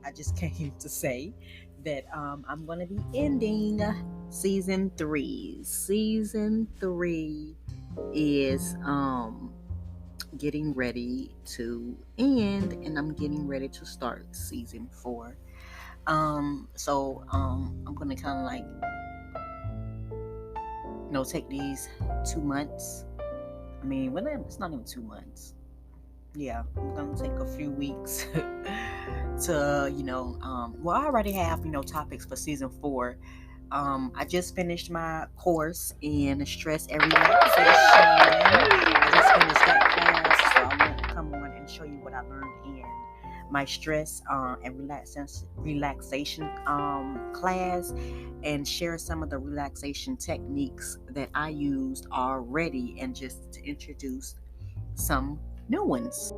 I just came to say that I'm going to be ending season three. Season three is getting ready to end, and I'm getting ready to start season four. I'm gonna kind of like take these 2 months. I mean, it's not even 2 months. Yeah, I'm gonna take a few weeks to well, I already have topics for season four. I just finished my course in stress and relaxation. I just finished that class, so I want to come on and show you what I learned in my stress and relaxation class, and share some of the relaxation techniques that I used already, and just to introduce some new ones.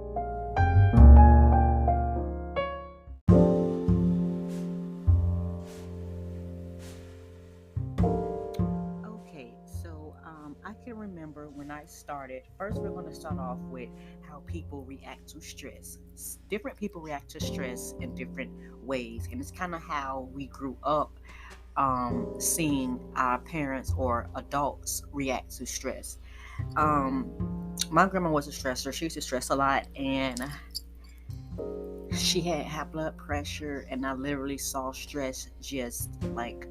Okay, so I can remember when I started. First, we're going to start off with how people react to stress. Different people react to stress in different ways, and it's kind of how we grew up seeing our parents or adults react to stress. Um, my grandma was a stressor. She used to stress a lot, and she had high blood pressure, and I literally saw stress just like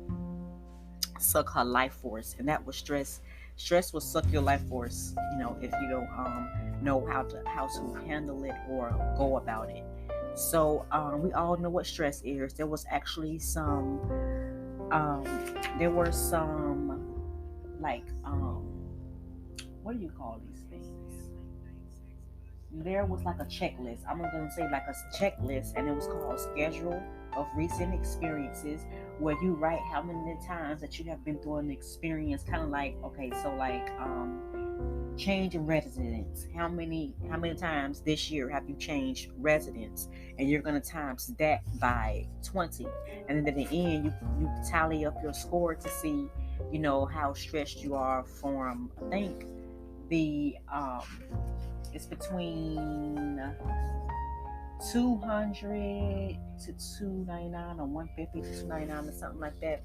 suck her life force, and that was stress. Stress will suck your life force, if you don't know how to handle it or go about it. So we all know what stress is. There was actually some um, there were some, like, what do you call these things? There was like a checklist. I'm gonna say like a checklist, and it was called schedule of recent experiences, where you write how many times that you have been through an experience, kind of like, okay, so like change in residence. How many times this year have you changed residence? And you're gonna times that by 20, and then at the end you tally up your score to see how stressed you are from, I think, the it's between 200 to 299, or 150 to 299, or something like that.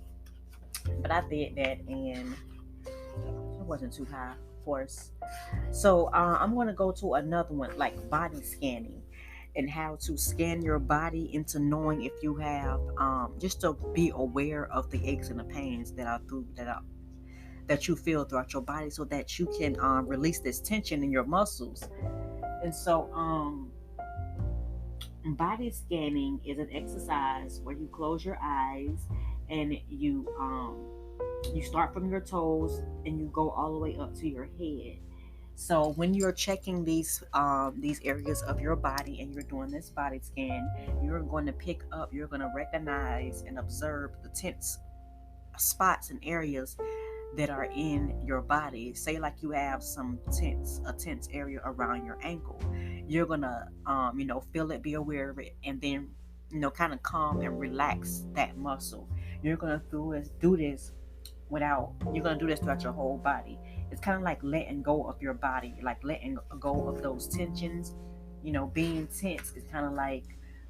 But I did that, and it wasn't too high, of course. So I'm going to go to another one, like body scanning, and how to scan your body into knowing if you have, just to be aware of the aches and the pains that you feel throughout your body, so that you can release this tension in your muscles. And so body scanning is an exercise where you close your eyes, and you start from your toes, and you go all the way up to your head. So when you're checking these areas of your body, and you're doing this body scan, you're going to recognize and observe the tense spots and areas that are in your body. Say like you have a tense area around your ankle. You're gonna feel it, be aware of it, and then kind of calm and relax that muscle. You're gonna do this without you're gonna do this throughout your whole body. It's kind of like letting go of your body, like letting go of those tensions. Being tense is kind of like,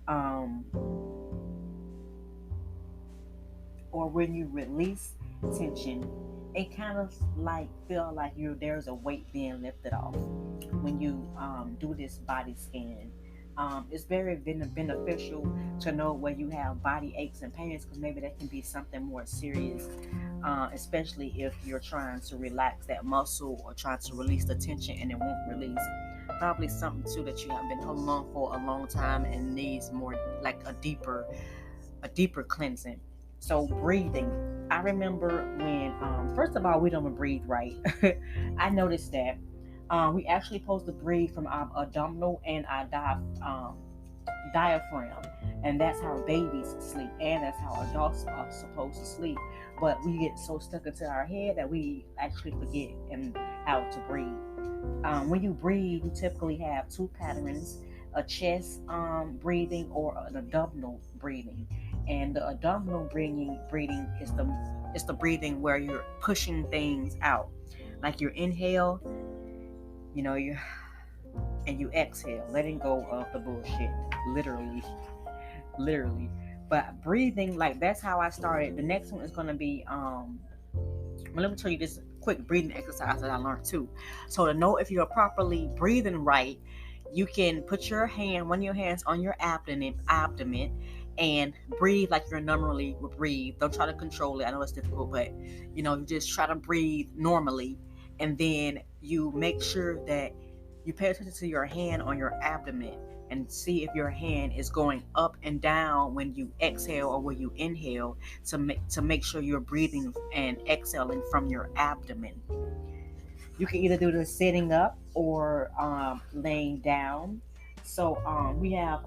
um or when you release tension, it kind of like feel like there's a weight being lifted off when you do this body scan. It's very beneficial to know where you have body aches and pains, because maybe that can be something more serious, especially if you're trying to relax that muscle or trying to release the tension and it won't release. Probably something too that you have been holding on for a long time and needs more, like a deeper cleansing. So breathing. I remember when, first of all, we don't breathe right. I noticed that we actually supposed to breathe from our abdominal and our diaphragm, and that's how babies sleep, and that's how adults are supposed to sleep. But we get so stuck into our head that we actually forget and how to breathe. When you breathe, you typically have two patterns: a chest breathing, or an abdominal breathing. And the abdominal breathing is the breathing where you're pushing things out, like you inhale, you and you exhale, letting go of the bullshit, literally literally. But breathing, like that's how I started. The next one is gonna be well, let me tell you this quick breathing exercise that I learned too. So to know if you're properly breathing right, you can put one of your hands on your abdomen, and breathe like you normally would breathe. Don't try to control it. I know it's difficult, but you just try to breathe normally, and then you make sure that you pay attention to your hand on your abdomen and see if your hand is going up and down when you exhale or when you inhale, to make sure you're breathing and exhaling from your abdomen. You can either do this sitting up or laying down. So we have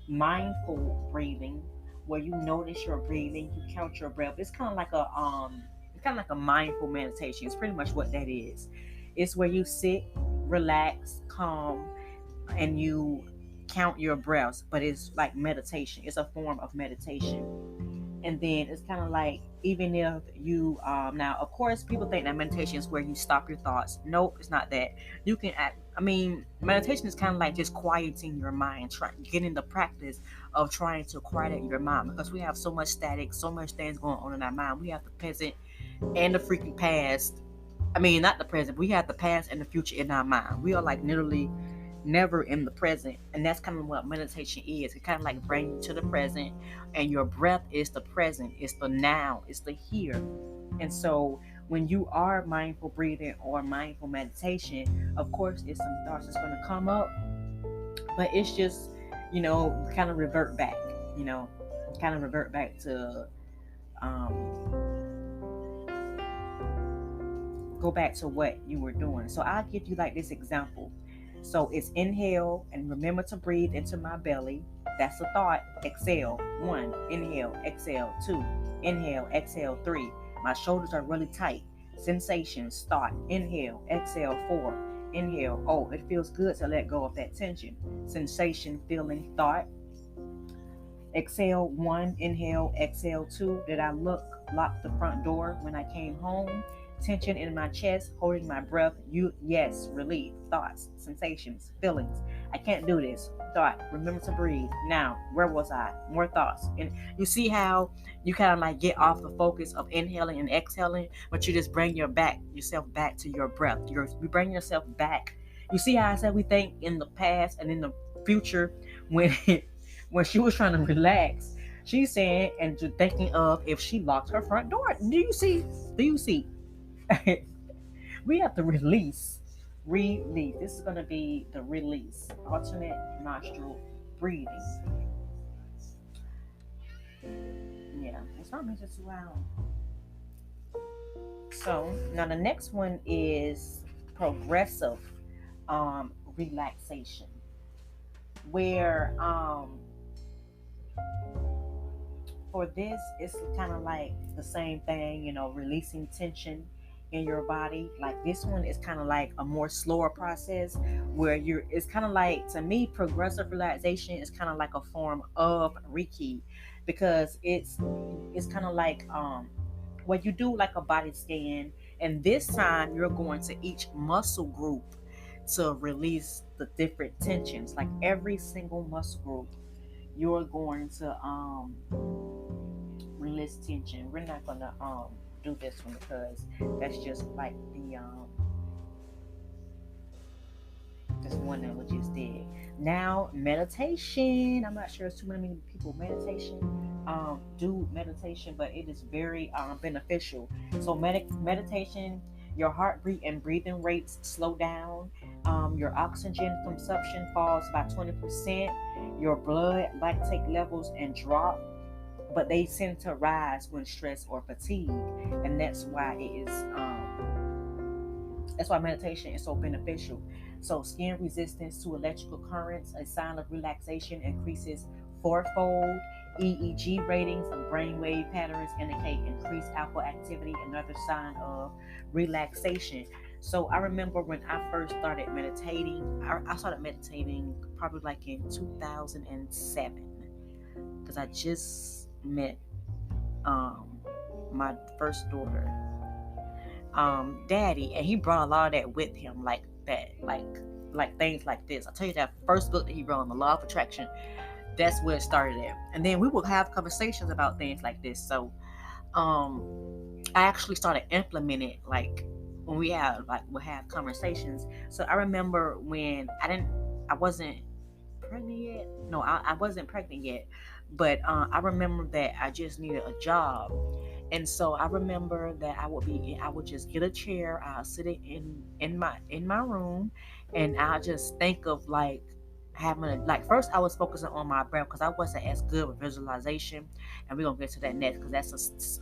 mindful breathing, where you notice your breathing, you count your breath. It's kind of like a mindful meditation. It's pretty much what that is. It's where you sit, relax, calm, and you count your breaths, but it's like meditation. It's a form of meditation. And then it's kind of like, even if you now of course people think that meditation is where you stop your thoughts. Nope, it's not that. You can act I mean Meditation is kind of like just quieting your mind, getting the practice of trying to quiet your mind, because we have so much static, so much things going on in our mind. We have the present and the freaking past. Not the present. We have the past and the future in our mind. We are like literally never in the present. And that's kind of what meditation is. It kind of like bring you to the present, and your breath is the present. It's the now. It's the here. And so when you are mindful breathing or mindful meditation, of course, it's some thoughts that's going to come up, but it's just, kind of revert back, you know, kind of revert back to um, go back to what you were doing. So I'll give you like this example. So it's inhale and remember to breathe into my belly. That's a thought. Exhale. 1. Inhale. Exhale. 2. Inhale. Exhale. 3. My shoulders are really tight. Sensations. Thought. Inhale. Exhale. 4. Inhale. Oh, it feels good to let go of that tension. Sensation, feeling, thought. Exhale. 1. Inhale. Exhale. 2. Did I lock the front door when I came home? Tension in my chest, holding my breath. Yes, relief, thoughts, sensations, feelings. I can't do this. Thought, remember to breathe. Now, where was I? More thoughts. And you see how you kind of like get off the focus of inhaling and exhaling, but you just bring yourself back to your breath. You bring yourself back. You see how I said we think in the past and in the future when when she was trying to relax. She's saying and thinking of if she locked her front door. Do you see? Do you see? We have to release. Release. This is going to be the release. Alternate nostril breathing. Yeah, it's not meant to wow. So now the next one is progressive relaxation, where for this, it's kind of like the same thing, releasing tension in your body. Like this one is kind of like a more slower process, where it's kind of like, to me, progressive relaxation is kind of like a form of Reiki, because it's kind of like when you do like a body scan, and this time you're going to each muscle group to release the different tensions. Like every single muscle group, you're going to release tension. We're not gonna do this one because that's just like the this one that we just did. Now meditation. I'm not sure it's too many people do meditation, but it is very beneficial. So meditation, your heartbeat and breathing rates slow down. Your oxygen consumption falls by 20%. Your blood lactate levels and drop, but they tend to rise when stress or fatigue, and that's why meditation is so beneficial. So skin resistance to electrical currents, a sign of relaxation, increases fourfold. EEG ratings and brainwave patterns indicate increased alpha activity, another sign of relaxation. So I remember when I first started meditating, I started meditating probably like in 2007, because I just met my first daughter, daddy, and he brought a lot of that with him, like that, like things like this. I tell you, that first book that he wrote on the law of attraction, that's where it started at. And then we would have conversations about things like this. So um I actually started implementing it, like when we'll have conversations. So I remember when I wasn't pregnant yet. No, I wasn't pregnant yet, but I remember that I just needed a job. And so I remember that I would just get a chair, I'll sit it in my room, and I just think of like having like first I was focusing on my breath because I wasn't as good with visualization, and we're gonna get to that next because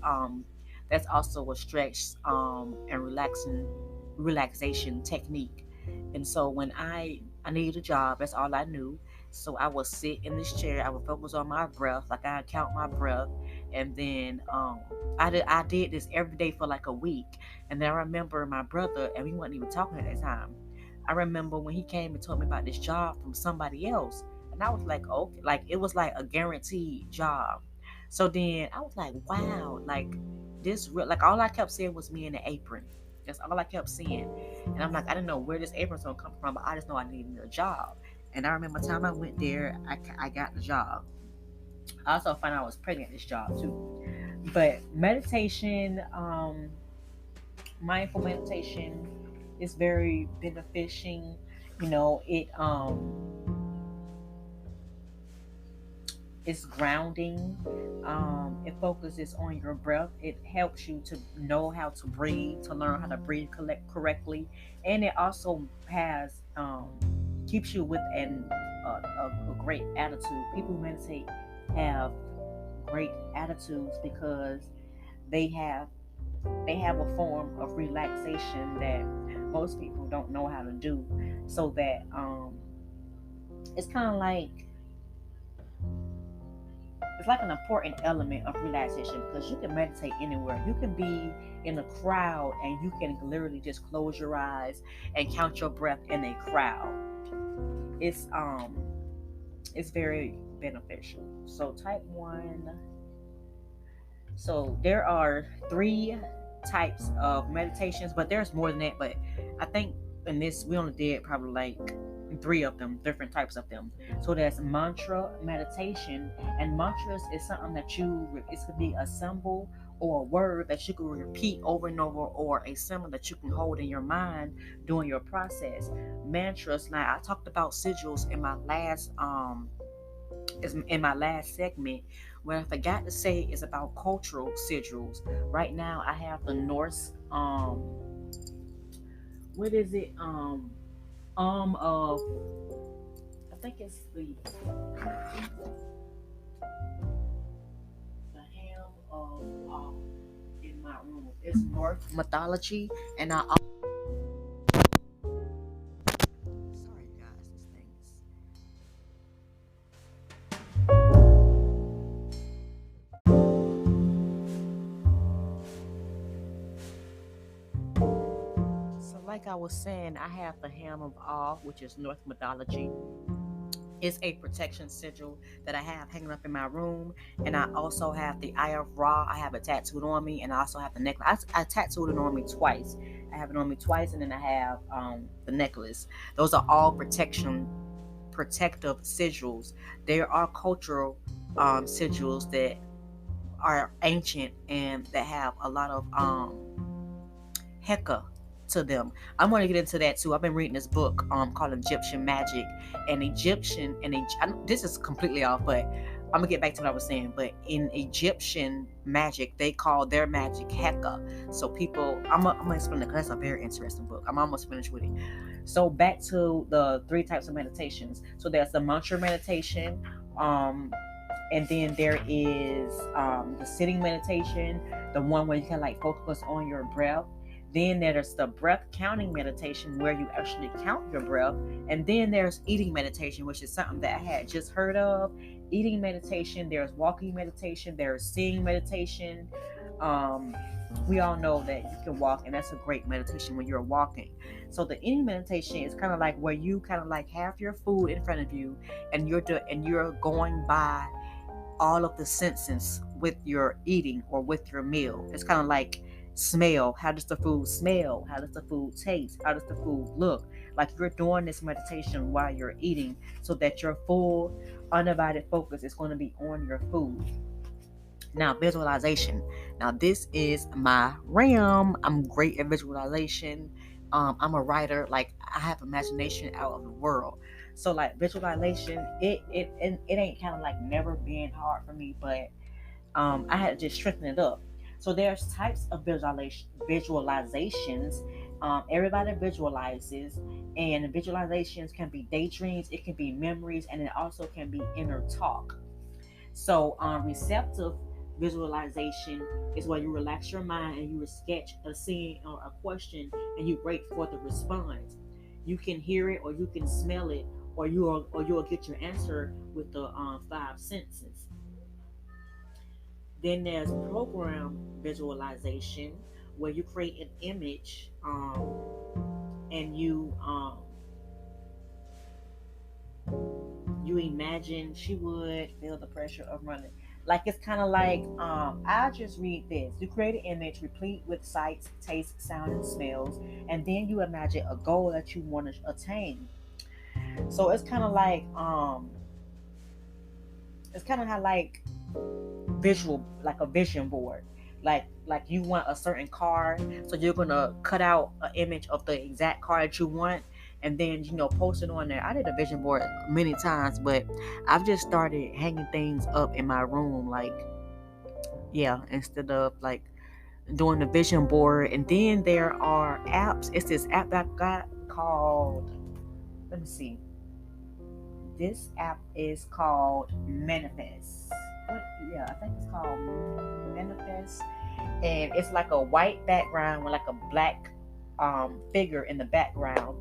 that's also a stretch and relaxation technique. And so when I needed a job, that's all I knew. So I would sit in this chair, I would focus on my breath, like I count my breath, and then I did this every day for like a week. And then I remember my brother, and we weren't even talking at that time. I remember when he came and told me about this job from somebody else, and I was like, okay, like it was like a guaranteed job. So then I was like, wow, like this real, like all I kept saying was me in the apron. That's all I kept seeing. And I'm like, I didn't know where this apron's gonna come from, but I just know I needed a job. And I remember the time I went there, I got the job. I also found out I was pregnant at this job too. But meditation, mindful meditation is very beneficial. It's grounding. It focuses on your breath. It helps you to know how to breathe, to learn how to breathe correctly, and it also has keeps you with a great attitude. People who meditate have great attitudes because they have they have a form of relaxation that most people don't know how to do. So that it's kind of like it's like an important element of relaxation because you can meditate anywhere. You can be in a crowd and you can literally just close your eyes and count your breath in a crowd. It's um it's very beneficial. So type 1. So there are 3 types of meditations, but there's more than that. But I think in this we only did probably like 3 of them, different types of them. So there's mantra meditation, and mantras is something that it could be a symbol or a word that you can repeat over and over, or a symbol that you can hold in your mind during your process. Mantras. Now I talked about sigils in my last segment. What I forgot to say is about cultural sigils. Right now, I have the Norse. What is it? Of I think it's the ham of in my room. It's Norse mythology, and sorry guys, this thing is. So, like I was saying, I have the Ham of All, which is Norse mythology. It's a protection sigil that I have hanging up in my room, and I also have the Eye of Ra. I have it tattooed on me, and I also have the necklace. I tattooed it on me twice. I have it on me twice, and then I have the necklace. Those are all protective sigils. There are cultural sigils that are ancient and that have a lot of Heka to them. I'm going to get into that too. I've been reading this book called Egyptian Magic, and this is completely off, but I'm gonna get back to what I was saying. But in Egyptian magic, they call their magic Heka. So people, I'm gonna explain it because that's a very interesting book. I'm almost finished with it. So back to the 3 types of meditations. So there's the mantra meditation. And then there is the sitting meditation, the one where you can like focus on your breath. Then there's the breath counting meditation where you actually count your breath. And then there's eating meditation, which is something that I had just heard of. Eating meditation, there's walking meditation, there's seeing meditation. We all know that you can walk, and that's a great meditation when you're walking. So the eating meditation is kind of like where you kind of like have your food in front of you, and you're going by all of the senses with your eating or with your meal. It's kind of like smell. How does the food smell? How does the food taste? How does the food look? like you're doing this meditation while you're eating, so that your full undivided focus is going to be on your food. Now, visualization. Now, this is my realm. I'm great at visualization. I'm a writer. Like, I have imagination out of the world. So, like, visualization, it ain't kind of like never been hard for me, but I had to just strengthen it up. So there's types of visualizations. Everybody visualizes, and visualizations can be daydreams, it can be memories, and it also can be inner talk. So, receptive visualization is where you relax your mind and you sketch a scene or a question and you wait for the response. You can hear it or you can smell it, or you'll get your answer with the five senses. Then there's program visualization, where you create an image, and you imagine she would feel the pressure of running. Like, it's kind of like, I just read this. You create an image replete with sights, tastes, sound, and smells, and then you imagine a goal that you want to attain. So it's kind of how like visual, like a vision board. Like you want a certain car, so you're gonna cut out an image of the exact car that you want, and then post it on there. I did a vision board many times, but I've just started hanging things up in my room, like, yeah, instead of like doing the vision board. And then there are apps. It's this app that I got called, let me see, this app is called Manifest. What? Yeah, I think it's called Manifest, and it's like a white background with like a black figure in the background.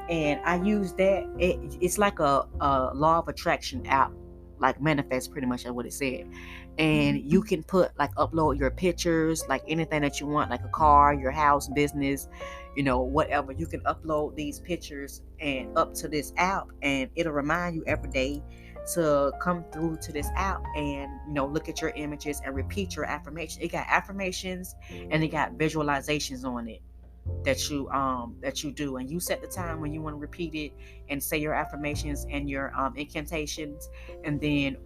And I use that. It's like a law of attraction app, like Manifest, pretty much is what it said. And you can put, like, upload your pictures, like anything that you want, like a car, your house, business, whatever. You can upload these pictures and up to this app, and it'll remind you every day to come through to this app and look at your images and repeat your affirmation. It got affirmations and it got visualizations on it that you do, and you set the time when you want to repeat it and say your affirmations and your incantations. And then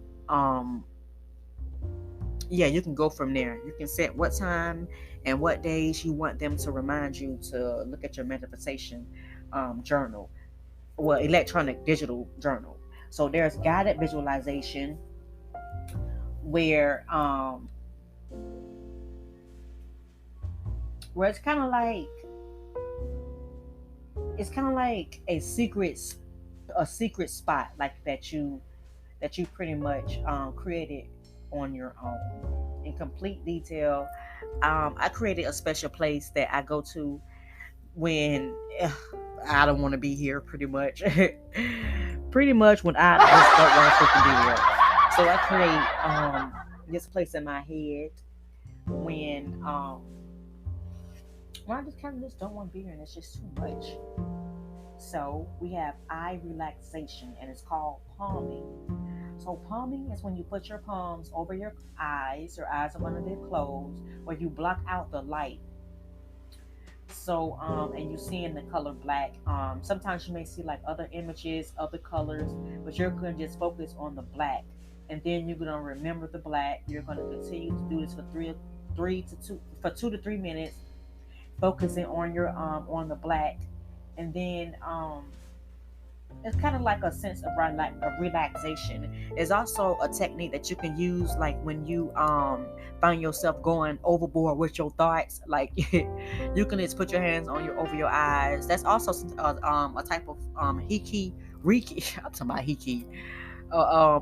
yeah, you can go from there. You can set what time and what days you want them to remind you to look at your manifestation journal, well, electronic digital journal. So there's guided visualization, where where it's kind of like a secret spot, like that you pretty much created on your own in complete detail. I created a special place that I go to when I don't want to be here, pretty much. Pretty much when I just don't want to freaking be here. So I create this place in my head when I just kind of just don't want to be here and it's just too much. So we have eye relaxation, and it's called palming. So palming is when you put your palms over your eyes. Your eyes are going to be closed, where you block out the light. So and you see in the color black. Sometimes you may see like other images, other colors, but you're going to just focus on the black, and then you're going to remember the black. You're going to continue to do this for 2 to 3 minutes, focusing on your on the black. And then it's kind of like a sense of relaxation. It's also a technique that you can use, like when you find yourself going overboard with your thoughts. Like you can just put your hands on your over your eyes. That's also a type of hiki riki. I'm talking about hiki. A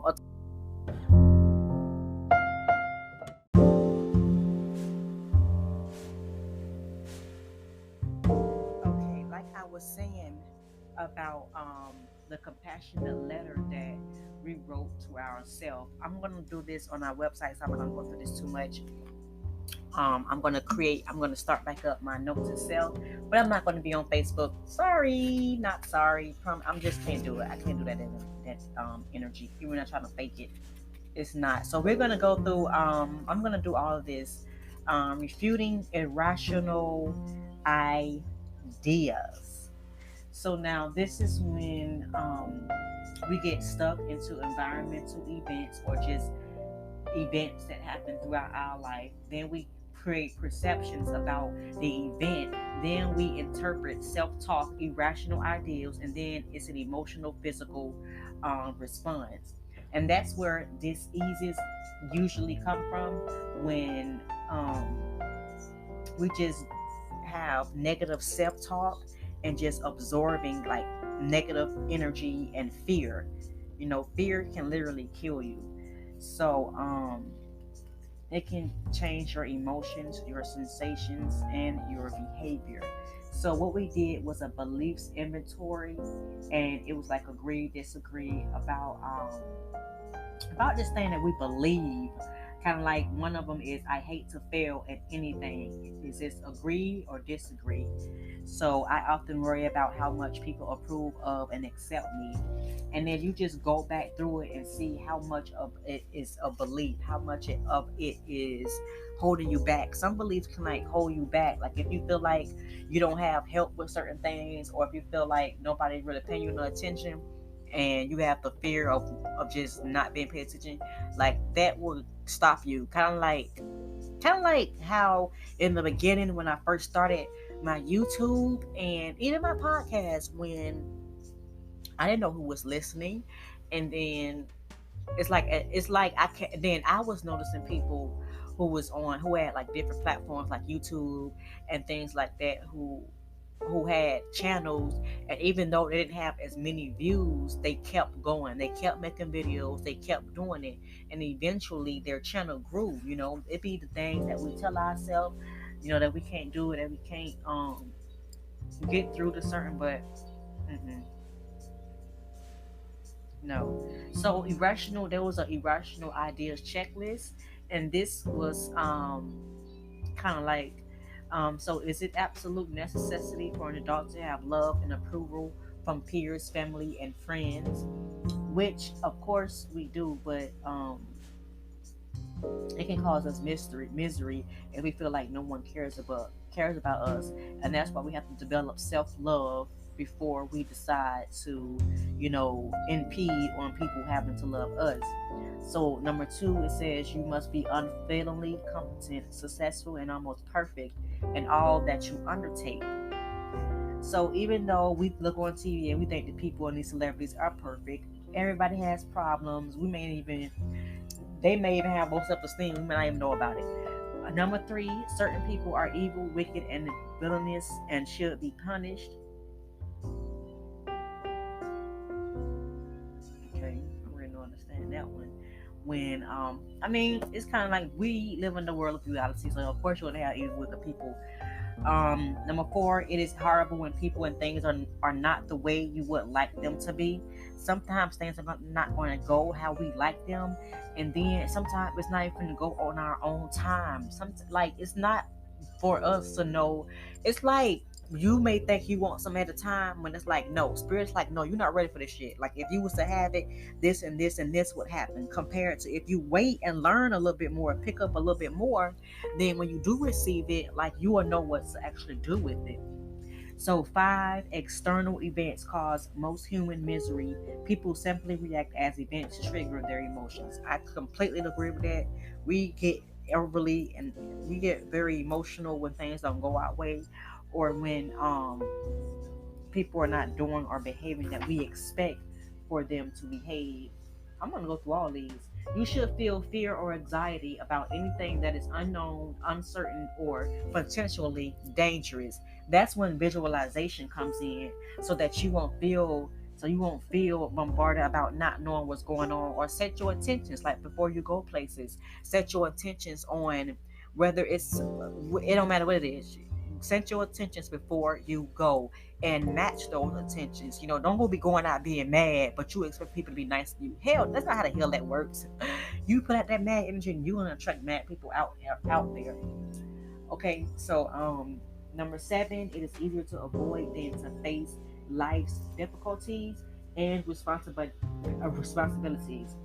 Okay, like I was saying about the compassionate letter that we wrote to ourselves. I'm gonna do this on our website, so I'm not gonna go through this too much. I'm gonna start back up my notes itself, but I'm not gonna be on Facebook. Sorry, not sorry. I'm just can't do it. I can't do that energy. Even when I try to fake it, it's not. So we're gonna go through. I'm gonna do all of this. Refuting irrational ideas. So now this is when we get stuck into environmental events or just events that happen throughout our life. Then we create perceptions about the event. Then we interpret self talk, irrational ideals, and then it's an emotional, physical response. And that's where diseases usually come from when we just have negative self talk and just absorbing like negative energy and fear. You know, fear can literally kill you. So, it can change your emotions, your sensations, and your behavior. So what we did was a beliefs inventory, and it was like agree, disagree about this thing that we believe. Kind of like one of them is I hate to fail at anything. Is this agree or disagree? So I often worry about how much people approve of and accept me. And then you just go back through it and see how much of it is a belief, how much of it is holding you back. Some beliefs can like hold you back. Like if you feel like you don't have help with certain things, or if you feel like nobody really paying you no attention, and you have the fear of just not being paid attention, like that will stop you. Kind of like how in the beginning when I first started my YouTube and even my podcast, when I didn't know who was listening, and then it's like I can then I was noticing people who had like different platforms like YouTube and things like that, who had channels, and even though they didn't have as many views, they kept going, they kept making videos, they kept doing it, and eventually their channel grew. You know, it be the things that we tell ourselves, you know, that we can't do it, that we can't get through to certain, but mm-mm, no. So irrational, there was an irrational ideas checklist, and this was kind of like, so is it absolute necessity for an adult to have love and approval from peers, family, and friends? Which of course we do, but it can cause us misery if we feel like no one cares about us, and that's why we have to develop self love before we decide to, impede on people having to love us. So number two, it says you must be unfailingly competent, successful, and almost perfect in all that you undertake. So even though we look on TV and we think the people and these celebrities are perfect, everybody has problems. They may even have low self-esteem. We may not even know about it. Number three, certain people are evil, wicked, and villainous and should be punished. Okay, I really don't understand that one. When I mean, it's kind of like we live in the world of reality, so of course you're gonna have evil wicked people. Number four, it is horrible when people and things are not the way you would like them to be. Sometimes things are not going to go how we like them, and then sometimes it's not even going to go on our own time. Like it's not for us to know. It's like you may think you want some at a time when it's like no, spirit's like no, you're not ready for this shit. Like if you was to have it, this and this and this would happen, compared to if you wait and learn a little bit more, pick up a little bit more, then when you do receive it, like you will know what to actually do with it. So five, external events cause most human misery. People simply react as events trigger their emotions. I completely agree with that. We get overly and we get very emotional when things don't go our way, or when people are not doing or behaving that we expect for them to behave. I'm going to go through all these. You should feel fear or anxiety about anything that is unknown, uncertain, or potentially dangerous. That's when visualization comes in, so that you won't feel bombarded about not knowing what's going on, or set your intentions like before you go places. Set your intentions on whether it don't matter what it is. Set your intentions before you go and match those intentions. Don't go be going out being mad, but you expect people to be nice to you. Hell, that's not how the hell that works. You put out that mad energy, and you're gonna attract mad people out there. Okay, so number seven, it is easier to avoid than to face life's difficulties and responsibilities.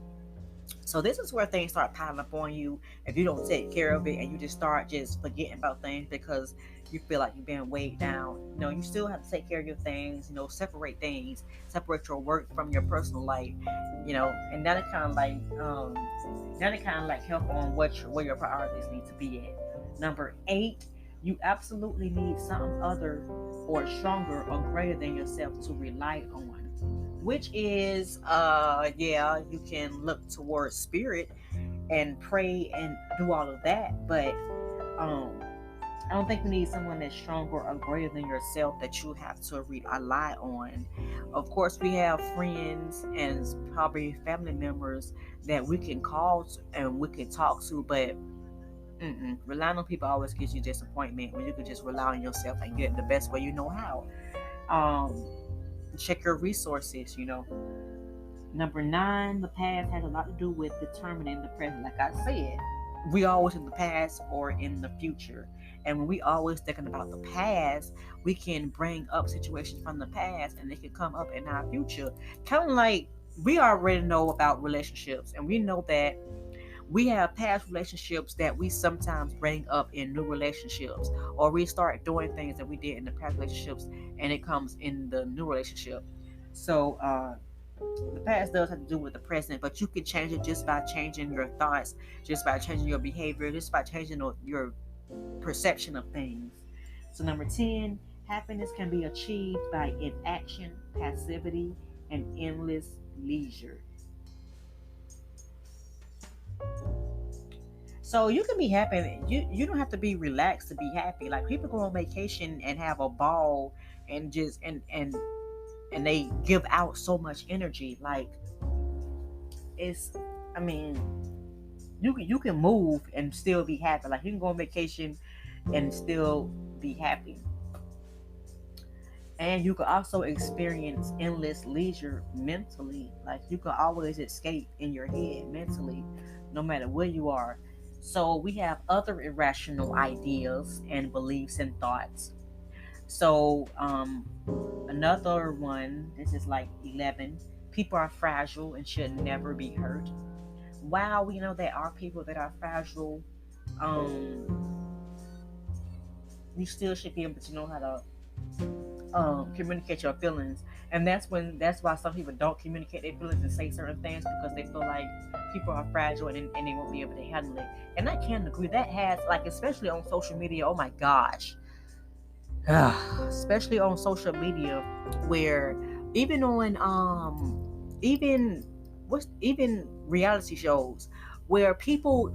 So this is where things start piling up on you if you don't take care of it, and you just start just forgetting about things because you feel like you're being weighed down. You still have to take care of your things. Separate things, separate your work from your personal life. And that kind of like help on where your priorities need to be at. Number 8, you absolutely need something other or stronger or greater than yourself to rely on, which is yeah, you can look towards spirit and pray and do all of that, but um I don't think we need someone that's stronger or greater than yourself that you have to rely on. Of course, we have friends and probably family members that we can call and we can talk to, but relying on people always gives you disappointment when you can just rely on yourself and get it the best way you know how. um Check your resources. Number 9, the past has a lot to do with determining the present. Like I said, we always in the past or in the future. And when we always thinking about the past, we can bring up situations from the past and they can come up in our future. Kind of like we already know about relationships, and we know that we have past relationships that we sometimes bring up in new relationships, or we start doing things that we did in the past relationships and it comes in the new relationship. So the past does have to do with the present, but you can change it just by changing your thoughts, just by changing your behavior, just by changing your perception of things. So number 10, happiness can be achieved by inaction, passivity, and endless leisure. So you can be happy. You don't have to be relaxed to be happy. Like people go on vacation and have a ball and just and they give out so much energy. Like it's I mean, you can move and still be happy. Like you can go on vacation and still be happy. And you can also experience endless leisure mentally. Like you can always escape in your head mentally, no matter where you are. So we have other irrational ideas and beliefs and thoughts. So another one, this is like 11. People are fragile and should never be hurt. While we know there are people that are fragile, um, you still should be able to know how to communicate your feelings. And that's why some people don't communicate their feelings and say certain things because they feel like people are fragile and they won't be able to handle it. And I can agree that has like, especially on social media, oh my gosh, especially on social media, where even on even even reality shows where people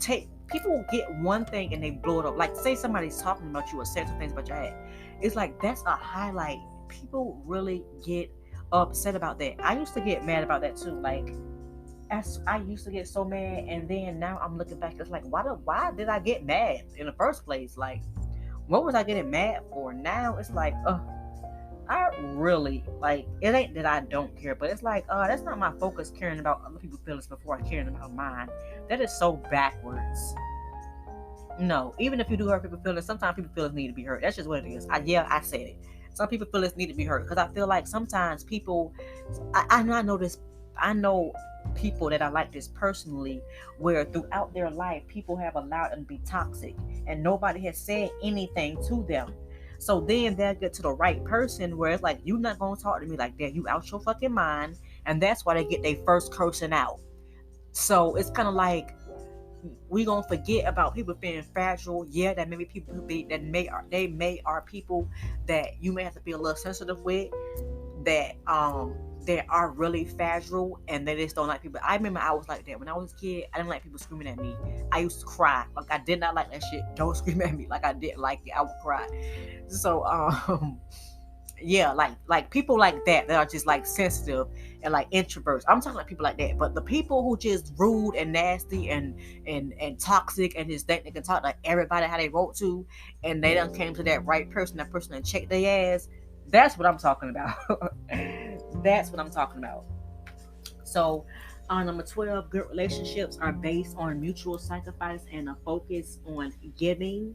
get one thing and they blow it up. Like say somebody's talking about you or saying some things about your head, it's like that's a highlight. People really get upset about that. I used to get mad about that too. Like as I used to get so mad, and then now I'm looking back, it's like why did I get mad in the first place? Like what was I getting mad for? Now it's like, I really like. It ain't that I don't care, but it's like, that's not my focus. Caring about other people's feelings before I caring about mine. That is so backwards. No, even if you do hurt people's feelings, sometimes people's feelings need to be hurt. That's just what it is. Yeah, I said it. Some people feelings need to be hurt because I feel like sometimes people. I know this. I know people that are like this personally, where throughout their life, people have allowed them to be toxic, and nobody has said anything to them. So then they'll get to the right person where it's like, you're not gonna talk to me like that. You out your fucking mind, and that's why they get their first cursing out. So it's kind of like we gonna forget about people being fragile. Yeah, that may be people who be that may are they may are people that you may have to be a little sensitive with, that they are really fragile and they just don't like people. I remember I was like that when I was a kid. I didn't like people screaming at me. I used to cry. Like I did not like that shit. Don't scream at me. Like I didn't like it. I would cry. So yeah, like people like that are just like sensitive and like introverts. I'm talking like people like that. But the people who just rude and nasty and toxic and just think they can talk to everybody how they want to, and they done came to that right person, that person and checked their ass. That's what I'm talking about. That's what I'm talking about. So, number 12, good relationships are based on mutual sacrifice and a focus on giving.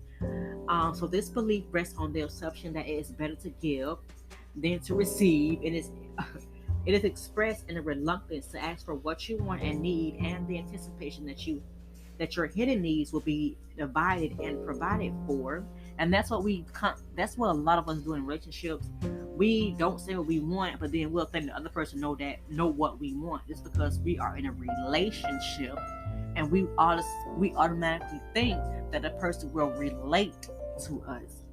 So this belief rests on the assumption that it is better to give than to receive. It is expressed in a reluctance to ask for what you want and need, and the anticipation that your hidden needs will be divided and provided for. And that's what a lot of us do in relationships. We don't say what we want, but then we'll think the other person know what we want. It's because we are in a relationship, and we automatically think that the person will relate to us,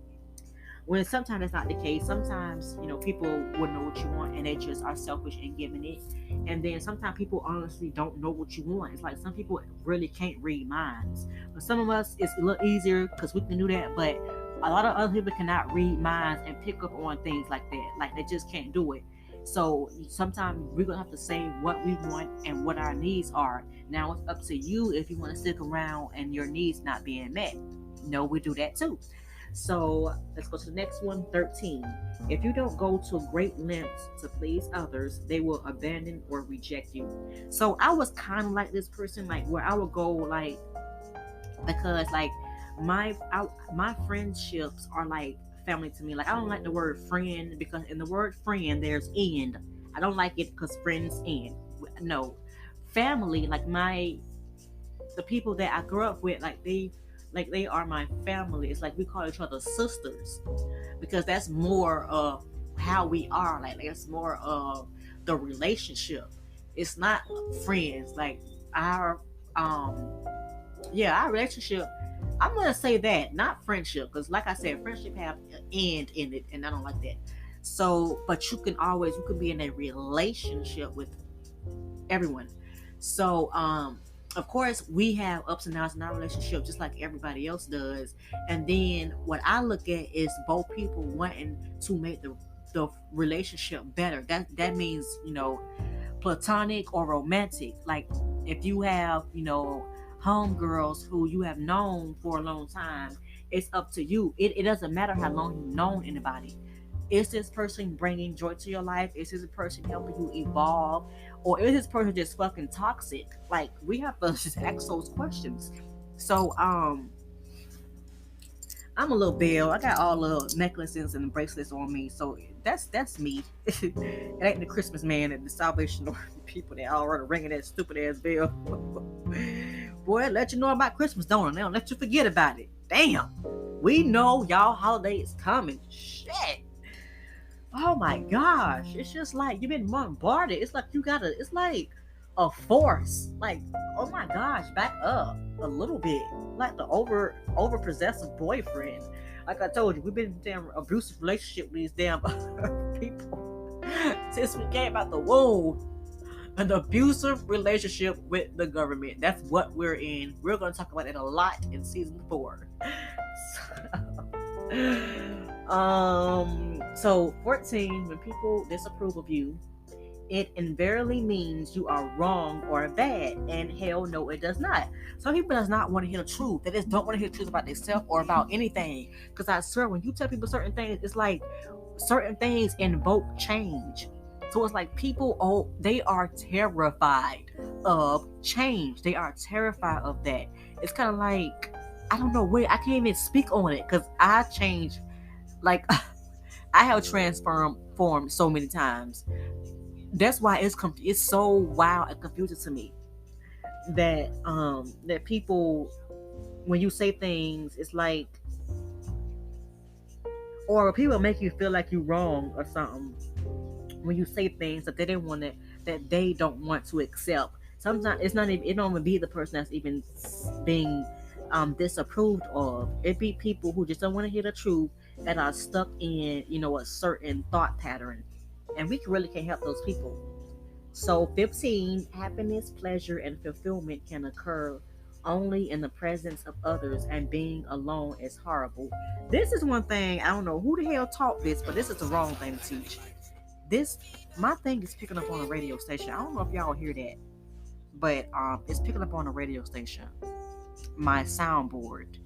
when sometimes that's not the case. Sometimes, people would know what you want and they just are selfish in giving it. And then sometimes people honestly don't know what you want. It's like some people really can't read minds. But some of us, it's a little easier because we can do that. But a lot of other people cannot read minds and pick up on things like that. Like, they just can't do it. So sometimes we're going to have to say what we want and what our needs are. Now it's up to you if you want to stick around and your needs not being met. No, we do that too. So let's go to the next one, 13. If you don't go to great lengths to please others, they will abandon or reject you. So I was kind of like this person, like where I would go, like, because like my friendships are like family to me. Like, I don't like the word friend because in the word friend there's end. I don't like it because friends end. No, family, like the people that I grew up with, like they are my family. It's like we call each other sisters because that's more of how we are. Like, that's more of the relationship. It's not friends. Like, our our relationship. I'm gonna say that, not friendship, because like I said, friendship have an end in it, and I don't like that. So, but you can be in a relationship with everyone. So, of course, we have ups and downs in our relationship, just like everybody else does. And then what I look at is both people wanting to make the relationship better. That means, platonic or romantic. Like, if you have, homegirls who you have known for a long time, it's up to you. It doesn't matter how long you've known anybody. Is this person bringing joy to your life? Is this person helping you evolve? Or is this person just fucking toxic? Like, we have to just ask those questions. So, I'm a little belle. I got all the necklaces and bracelets on me. So that's me. It ain't the Christmas man and the Salvation Army people that already ringing that stupid ass bell. Boy, let you know about Christmas, don't it? They don't let you forget about it. Damn. We know y'all holiday is coming. Shit. Oh my gosh. It's just like you've been bombarded. It's like it's like a force. Like, oh my gosh, back up a little bit. Like the over possessive boyfriend. Like I told you, we've been in a damn abusive relationship with these damn people since we came out the womb. An abusive relationship with the government. That's what we're in. We're going to talk about it a lot in season 4. So 14, when people disapprove of you, it invariably means you are wrong or bad. And hell no, it does not. Some people does not want to hear the truth. They just don't want to hear the truth about themselves or about anything. Because I swear, when you tell people certain things, it's like certain things invoke change. So it's like people, they are terrified of change. They are terrified of that. It's kind of like, I don't know, I can't even speak on it because I changed. Like, I have transformed so many times. That's why it's so wild and confusing to me that people, when you say things, it's like, or people make you feel like you're wrong or something when you say things that they don't want to accept. Sometimes it's not even, it don't even be the person that's even being disapproved of. It be people who just don't want to hear the truth and are stuck in, a certain thought pattern, and we really can't help those people. So 15, happiness, pleasure, and fulfillment can occur only in the presence of others, and being alone is horrible. This is one thing, I don't know who the hell taught this, but this is the wrong thing to teach. This, my thing is picking up on a radio station. I don't know if y'all hear that, but it's picking up on a radio station. My soundboard.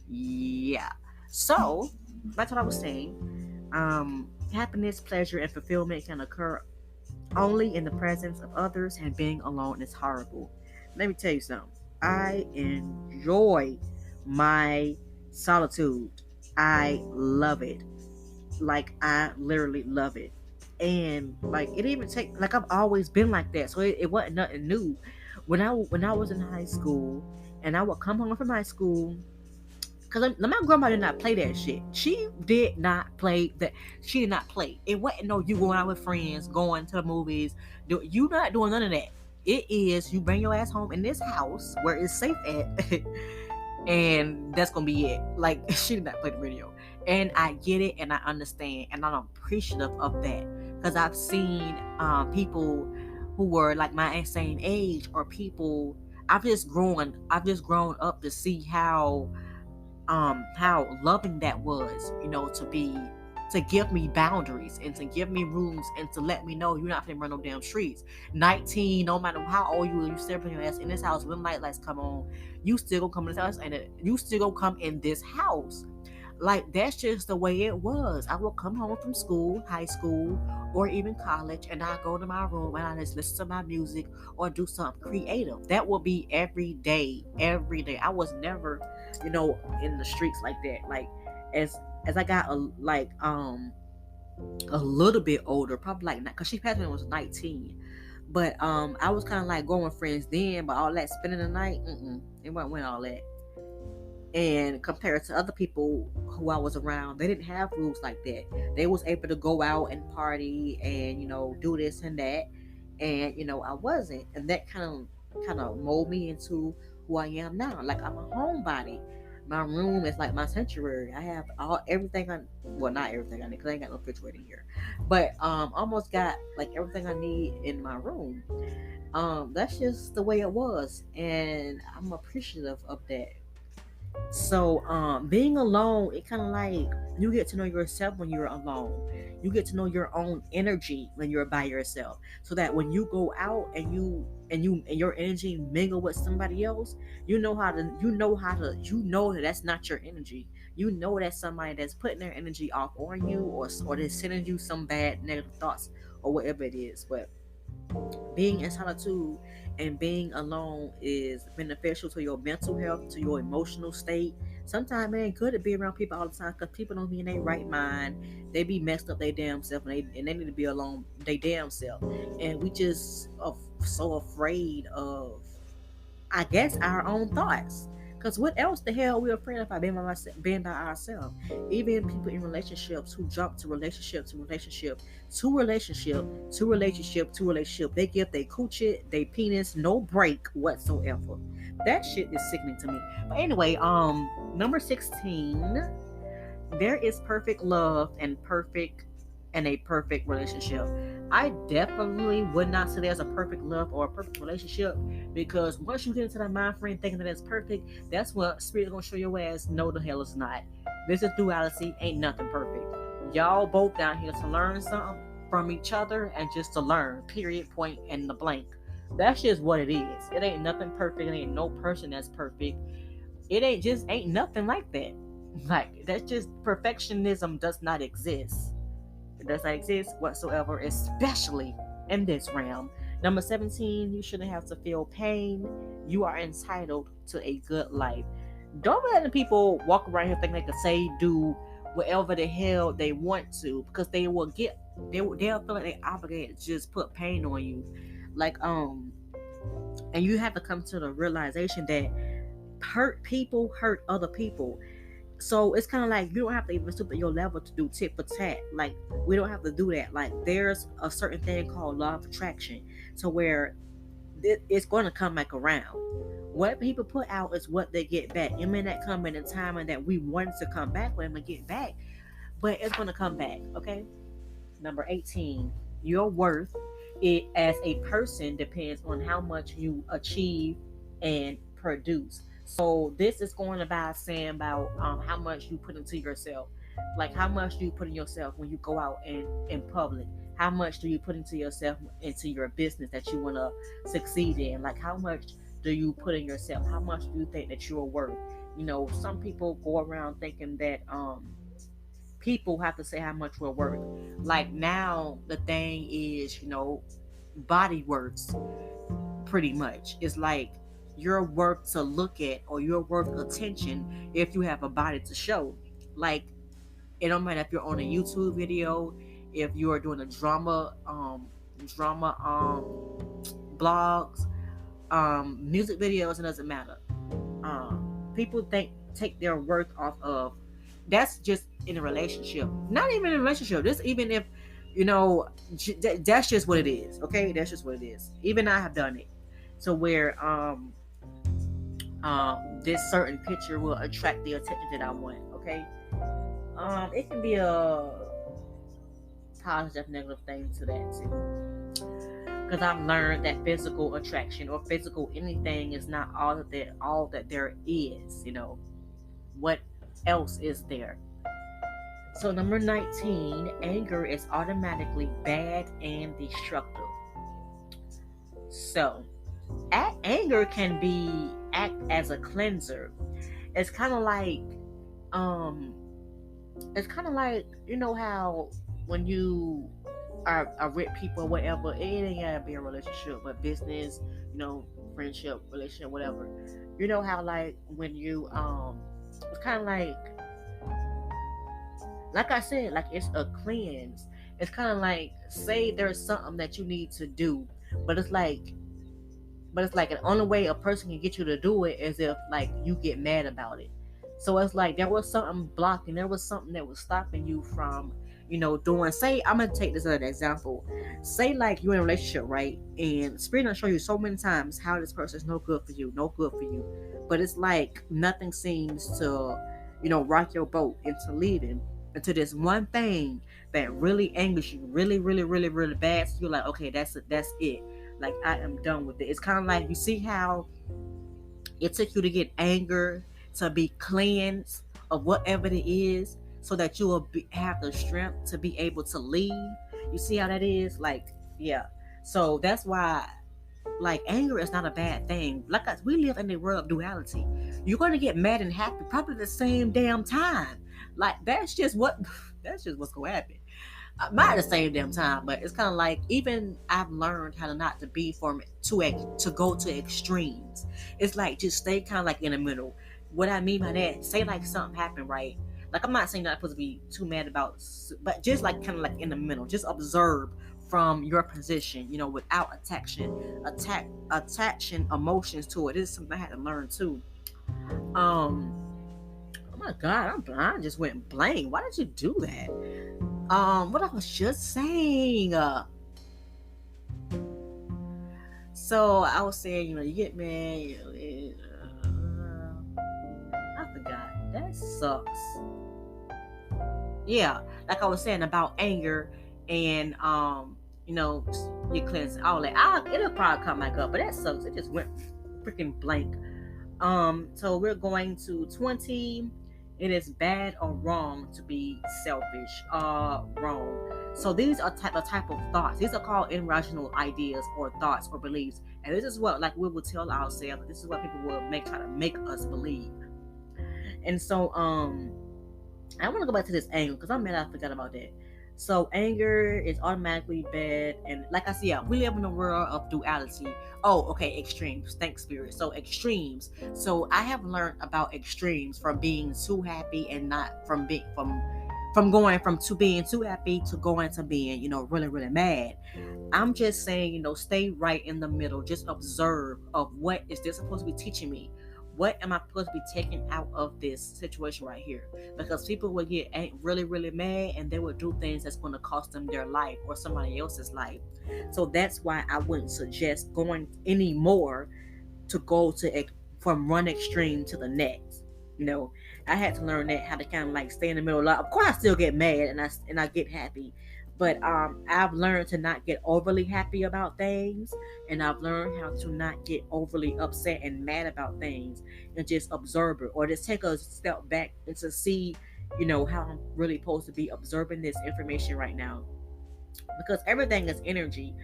Yeah. So that's what I was saying. Happiness, pleasure, and fulfillment can occur only in the presence of others, and being alone is horrible. Let me tell you something. I enjoy my solitude. I love it. Like, I literally love it. And like it didn't even take, like I've always been like that, so it wasn't nothing new. When I was in high school and I would come home from high school, because my grandma did not play that shit. She did not play that. She did not play. It wasn't no you going out with friends, going to the movies. You not doing none of that. It is you bring your ass home in this house where it's safe at, and that's gonna be it. Like she did not play the radio, and I get it, and I understand, and I'm appreciative of that because I've seen people who were like my same age, or people I've just grown up to see how loving that was, to give me boundaries and to give me rooms and to let me know you're not gonna run no damn streets. 19, no matter how old you still putting your ass in this house when night lights come on, you still gonna come in this house, and you still gonna come in this house. Like that's just the way it was. I would come home from school, high school, or even college, and I go to my room and I just listen to my music or do something creative. That will be every day, every day. I was never, in the streets like that. Like as I got a little bit older, probably like because she passed when I was 19. But I was kind of like going with friends then, but all that spending the night, it wasn't all that. And compared to other people who I was around, they didn't have rules like that. They was able to go out and party and do this and that, and I wasn't, and that kind of molded me into who I am now. Like I'm a homebody. My room is like my sanctuary. I have everything I well, not everything I need because I ain't got no refrigerator here, but almost got like everything I need in my room. That's just the way it was, and I'm appreciative of that. So, being alone, it kind of like you get to know yourself when you're alone. You get to know your own energy when you're by yourself, so that when you go out and your energy mingle with somebody else, you know that that's not your energy. You know that's somebody that's putting their energy off on you, or they're sending you some bad negative thoughts or whatever it is. But being in solitude and being alone is beneficial to your mental health, to your emotional state. Sometimes it ain't good to be around people all the time because people don't be in their right mind. They be messed up their damn self, and they need to be alone they damn self. And we just are so afraid of, I guess, our own thoughts. Because what else the hell are we afraid of by being by ourselves? Even people in relationships who jump to relationship to relationship to relationship to relationship to relationship, they give their coochie, their penis no break whatsoever. That shit is sickening to me. But anyway, number 16, there is perfect love and a perfect relationship. I definitely would not say there's a perfect love or a perfect relationship, because once you get into that mind frame thinking that it's perfect, that's what spirit gonna show your ass. No, the hell it's not. This is duality. Ain't nothing perfect. Y'all both down here to learn something from each other and just to learn. Period. Point and the blank. That's just what it is. It ain't nothing perfect. It ain't no person that's perfect. It ain't nothing like that. Like that's just perfectionism does not exist. It does not exist whatsoever, especially in this realm. Number 17, you shouldn't have to feel pain. You are entitled to a good life. Don't let the people walk around here thinking they can say, do whatever the hell they want to, because they'll feel like they obligated to just put pain on you. Like, and you have to come to the realization that hurt people hurt other people. So it's kind of like you don't have to even stoop to your level to do tit for tat. Like we don't have to do that. Like there's a certain thing called law of attraction, to where it's going to come back around. What people put out is what they get back. It may not come in a time and that we want it to come back when we get back, but it's going to come back. Okay. Number 18, your worth it as a person depends on how much you achieve and produce. So this is going about saying about how much you put into yourself. Like how much do you put in yourself when you go out in public? How much do you put into yourself, into your business that you want to succeed in? Like how much do you put in yourself? How much do you think that you're worth? Some people go around thinking that people have to say how much we're worth. Like now, the thing is, body worth, pretty much. It's like you're worth to look at, or you're worth attention if you have a body to show. Like it don't matter if you're on a YouTube video, if you are doing a drama blogs, music videos, it doesn't matter. People take their worth off of, that's just in a relationship, not even in a relationship, just even if you know that's just what it is. Okay, that's just what it is. Even I have done it, so where this certain picture will attract the attention that I want. Okay, it can be a positive negative thing to that too, because I've learned that physical attraction or physical anything is not all that there is. What else is there? So number 19, anger is automatically bad and destructive. So anger can act as a cleanser. It's kind of like um it's kind of like, how when you are with people or whatever, it ain't gotta be a relationship, but business, friendship, relationship, whatever. You know how, like, when you it's kind of like I said, like, it's a cleanse. It's kind of like, say there's something that you need to do, but it's like the only way a person can get you to do it is if, like, you get mad about it. So it's like there was something blocking, there was something that was stopping you from, doing. Say, I'm gonna take this as an example. Say, like, you're in a relationship, right? And Spirit will show you so many times how this person is no good for you, no good for you. But it's like nothing seems to, rock your boat into leaving, into this one thing that really angers you, really, really, really, really bad. So you're like, okay, that's it. Like, I am done with it. It's kind of like, you see how it took you to get anger to be cleansed of whatever it is, so that you will have the strength to be able to leave. You see how that is? Like, yeah. So that's why, like, anger is not a bad thing. Like, we live in a world of duality. You're going to get mad and happy probably the same damn time. Like, that's just that's just what's going to happen. Not at the same damn time, but it's kind of like, even I've learned how to not to be to go to extremes. It's like, just stay kind of like in the middle. What I mean by that, say like something happened, right? Like, I'm not saying that I'm supposed to be too mad about, but just like kind of like in the middle, just observe from your position, without attaching emotions to it. This is something I had to learn too. Um, oh my God, I'm blind. Just went blank. Why did you do that? What I was just saying. So I was saying, you get mad. I forgot. That sucks. Yeah, like I was saying about anger and you know, your cleansing, all that. It'll probably come back up, but that sucks. It just went freaking blank. So we're going to 20. It is bad or wrong to be selfish. Wrong. So these are type of thoughts. These are called irrational ideas or thoughts or beliefs. And this is what, like, we will tell ourselves. This is what people will try to make us believe. And so I want to go back to this anger because I'm mad I forgot about that. So anger is automatically bad, and like I said, yeah, we live in a world of duality. Oh, okay, extremes. Thanks, Spirit. So extremes. So I have learned about extremes from being too happy and not from going from to being too happy to going to being, really, really mad. I'm just saying, stay right in the middle. Just observe of what is this supposed to be teaching me. What am I supposed to be taking out of this situation right here? Because people will get really, really mad, and they will do things that's going to cost them their life or somebody else's life. So that's why I wouldn't suggest going anymore to go to from one extreme to the next. I had to learn that, how to kind of like stay in the middle. Of course, I still get mad and I get happy, but I've learned to not get overly happy about things, and I've learned how to not get overly upset and mad about things, and just observe it, or just take a step back and to see, how I'm really supposed to be observing this information right now, because everything is energy.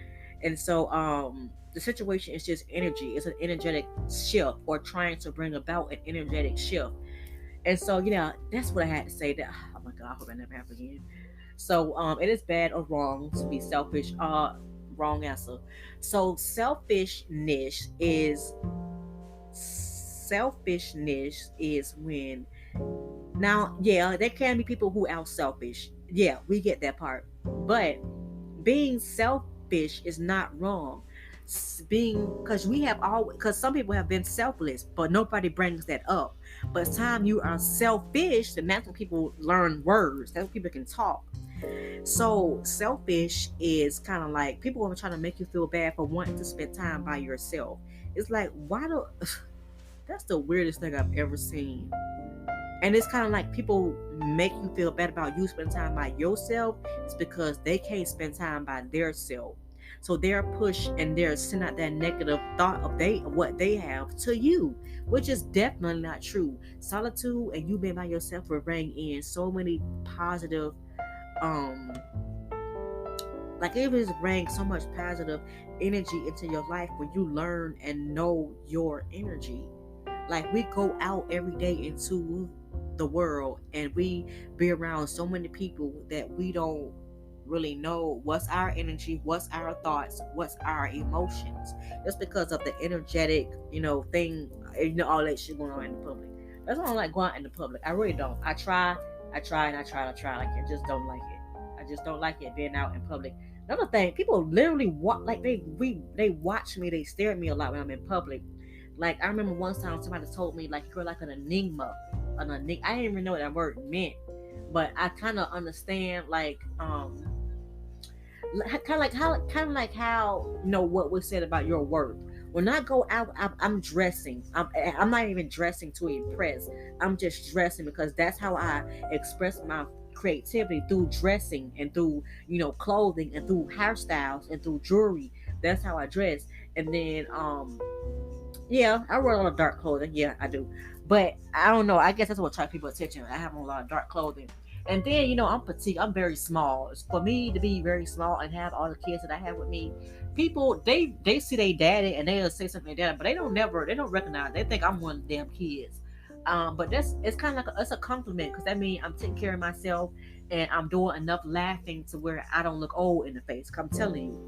And so the situation is just energy. It's an energetic shift, or trying to bring about an energetic shift. And so, that's what I had to say. That, oh my God, I hope I never have again. So it is bad or wrong to be selfish. Wrong answer. So selfishness is when, now, yeah, there can be people who are selfish. Yeah, we get that part. But being selfish is not wrong. Being, because we have all, because some people have been selfless, but nobody brings that up. But time you are selfish, and that's when people learn words. That's when people can talk. So selfish is kind of like people are trying to make you feel bad for wanting to spend time by yourself. It's like, why do? That's the weirdest thing I've ever seen. And it's kind of like people make you feel bad about you spending time by yourself. It's because they can't spend time by their self. So they're pushed and they're sending out that negative thought of what they have to you, which is definitely not true. Solitude and you being by yourself will bring in so many positive, um like it just brings so much positive energy into your life when you learn and know your energy. Like we go out every day into the world and we be around so many people that we don't really know what's our energy, what's our thoughts, what's our emotions. Just because of the energetic, thing, all that shit going on in the public. That's why I don't like going out in the public. I really don't. I try. Like I just don't like it. I just don't like it being out in public. Another thing, people literally walk like they watch me, they stare at me a lot when I'm in public. Like I remember one time somebody told me like you're like an enigma. I didn't even know what that word meant. But I kinda understand kind of like how what was said about your work. When I go out, I'm dressing. I'm not even dressing to impress. I'm just dressing because that's how I express my creativity, through dressing and through clothing and through hairstyles and through jewelry. That's how I dress. And then yeah, I wear a lot of dark clothing. Yeah, I do. But I don't know. I guess that's what attracts people's attention. I have on a lot of dark clothing. And then, I'm petite. I'm very small. For me to be very small and have all the kids that I have with me, people they see their daddy and they'll say something to their dad, but they don't recognize. They think I'm one of them kids. But it's kind of like it's a compliment because that means I'm taking care of myself and I'm doing enough laughing to where I don't look old in the face. 'Cause I'm telling you,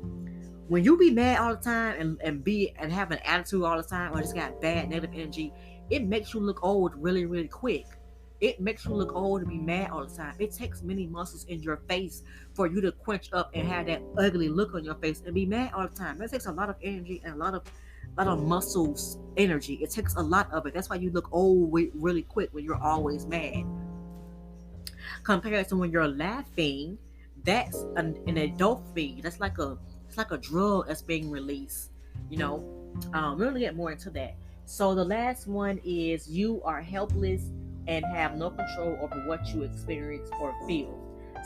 when you be mad all the time and have an attitude all the time or just got bad negative energy, it makes you look old really, really quick. It makes you look old to be mad all the time. It takes many muscles in your face for you to quench up and have that ugly look on your face and be mad all the time. That takes a lot of energy and a lot of muscles energy. It takes a lot of it. That's why you look old really quick when you're always mad. Compared to when you're laughing, that's an endorphin. It's like a drug that's being released. You know, we're gonna get more into that. So the last one is you are helpless and have no control over what you experience or feel.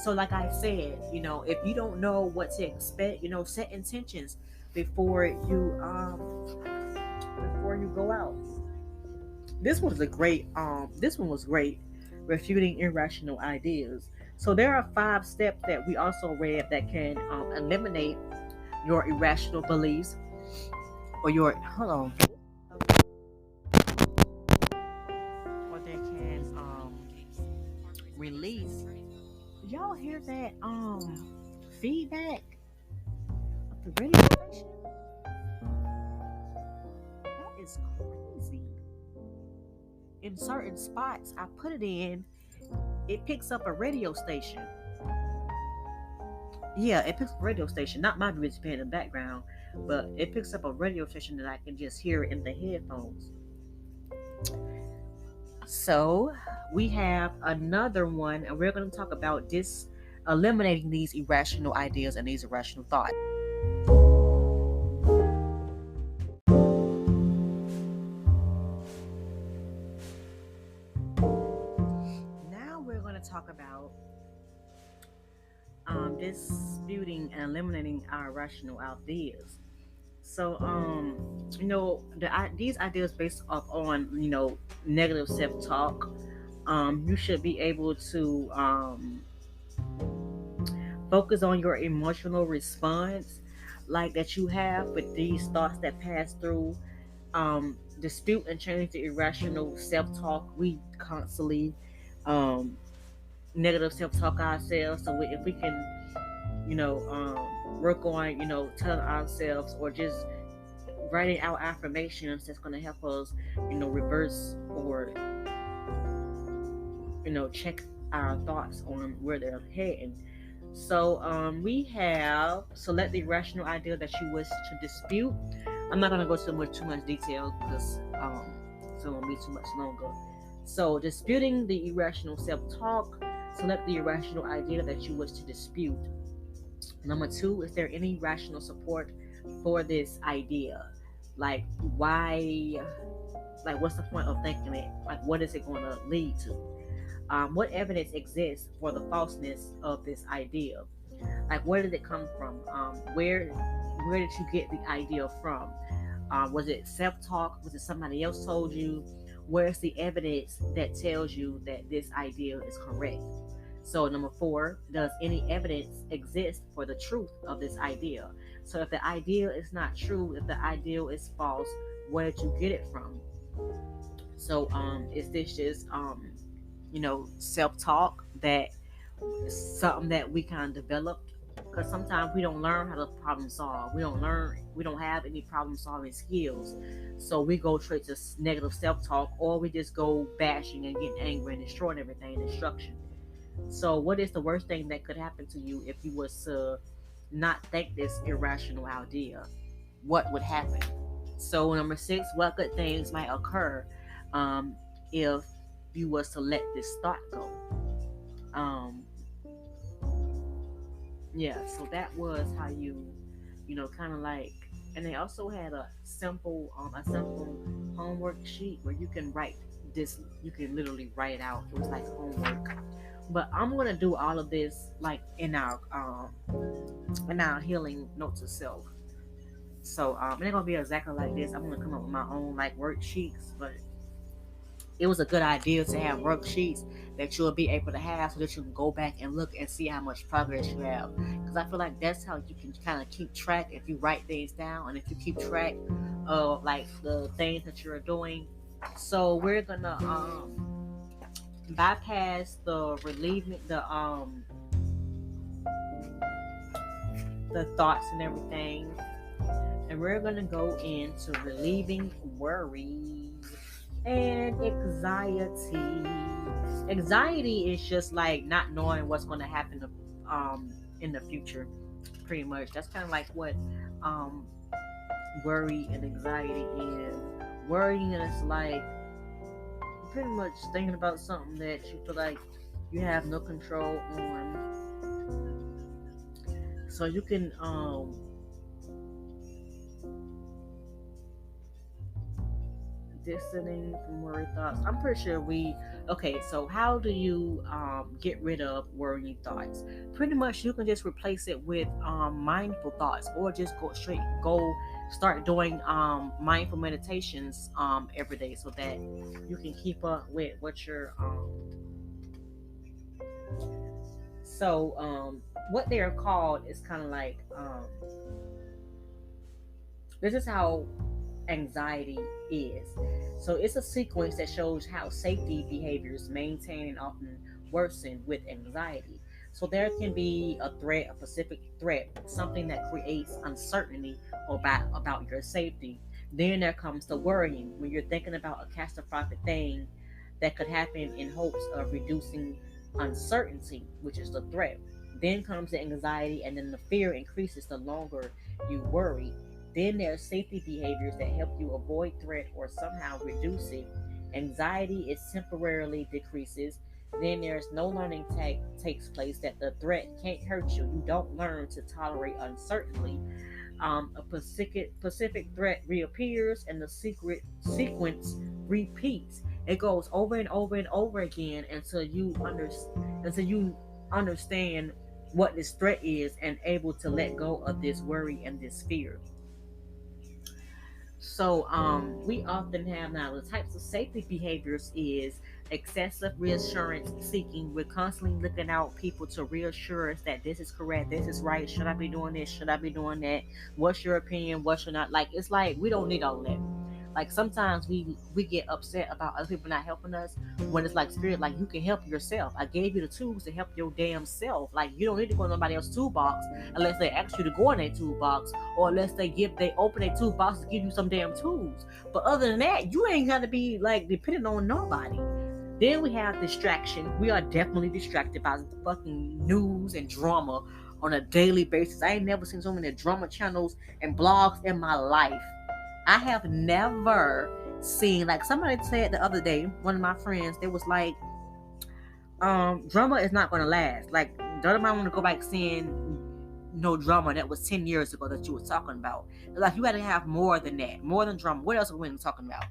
So, like I said, if you don't know what to expect, set intentions before you go out. This one was great, refuting irrational ideas. So there are 5 steps that we also read that can eliminate your irrational beliefs or your hold on or they can release. Y'all hear that feedback of the radio station? That is crazy. In certain spots I put it in, it picks up a radio station. Yeah, it picks up a radio station, not my music playing in the background, but it picks up a radio station that I can just hear in the headphones. So we have another one, and we're going to talk about this eliminating these irrational ideas and these irrational thoughts. Now we're going to talk about disputing and eliminating our irrational ideas. So, these ideas based off on negative self talk. You should be able to focus on your emotional response, like that you have with these thoughts that pass through. Dispute and change the irrational self talk. We constantly negative self talk ourselves. So if we can, work on telling ourselves or just writing out affirmations that's going to help us reverse or check our thoughts on where they're heading. So we have select the irrational idea that you wish to dispute. I'm not gonna go too much detail because it's gonna be too much longer. So disputing the irrational self-talk. Select the irrational idea that you wish to dispute. Number two, is there any rational support for this idea? Like why? Like what's the point of thinking it? Like what is it going to lead to? What evidence exists for the falseness of this idea? Like where did it come from? Where did you get the idea from? Was it self-talk? Was it somebody else told you? Where's the evidence that tells you that this idea is correct? So number four, does any evidence exist for the truth of this idea? So if the idea is not true, if the idea is false, where did you get it from? So is this just self-talk that something that we kind of developed? Because sometimes we don't learn how to problem solve. We don't have any problem solving skills. So we go straight to negative self-talk, or we just go bashing and getting angry and destroying everything, destruction. So what is the worst thing that could happen to you if you was to not think this irrational idea? What would happen? So number six, what good things might occur if you was to let this thought go? Um, yeah, so that was how kind of like, and they also had a simple homework sheet where you can write this. You can literally write it out. It was like homework. But I'm gonna do all of this like in our healing notes of self. So it ain't gonna be exactly like this. I'm gonna come up with my own like worksheets, but it was a good idea to have worksheets that you'll be able to have so that you can go back and look and see how much progress you have. Because I feel like that's how you can kind of keep track if you write things down and if you keep track of like the things that you're doing. So we're gonna bypass the relieving the thoughts and everything, and we're gonna go into relieving worry and anxiety. Anxiety is just like not knowing what's going to happen in the future. Pretty much, that's kind of like what um, worry and anxiety is. Worrying is like pretty much thinking about something that you feel like you have no control on. So you can distancing from worry thoughts. I'm pretty sure we okay. So how do you get rid of worrying thoughts? Pretty much, you can just replace it with mindful thoughts, or just go start doing mindful meditations every day, so that you can keep up with what you're what they are called is kind of like this is how anxiety is. So it's a sequence that shows how safety behaviors maintain and often worsen with anxiety. So there can be a threat, a specific threat, something that creates uncertainty about your safety. Then there comes the worrying when you're thinking about a catastrophic thing that could happen in hopes of reducing uncertainty, which is the threat. Then comes the anxiety, and then the fear increases the longer you worry. Then there are safety behaviors that help you avoid threat or somehow reduce it. Anxiety is temporarily decreases. Then there's no learning takes place that the threat can't hurt you. You don't learn to tolerate uncertainty. A specific threat reappears, and the secret sequence repeats. It goes over and over and over again until you understand what this threat is and able to let go of this worry and this fear. So we often have now the types of safety behaviors is excessive reassurance seeking. We're constantly looking out people to reassure us that this is correct, this is right. Should I be doing this? Should I be doing that? What's your opinion? What's your not? Like it's like we don't need all that. Like sometimes we get upset about other people not helping us when it's like spirit, like you can help yourself. I gave you the tools to help your damn self. Like you don't need to go in nobody else's toolbox unless they ask you to go in their toolbox, or unless they open their toolbox to give you some damn tools. But other than that, you ain't gotta be like dependent on nobody. Then we have distraction. We are definitely distracted by fucking news and drama on a daily basis. I ain't never seen so many drama channels and blogs in my life. I have never seen, like somebody said the other day, one of my friends, they was like, drama is not gonna last. Like, don't nobody want to go back seeing no drama that was 10 years ago that you were talking about. Like, you gotta have more than that, more than drama. What else are we talking about?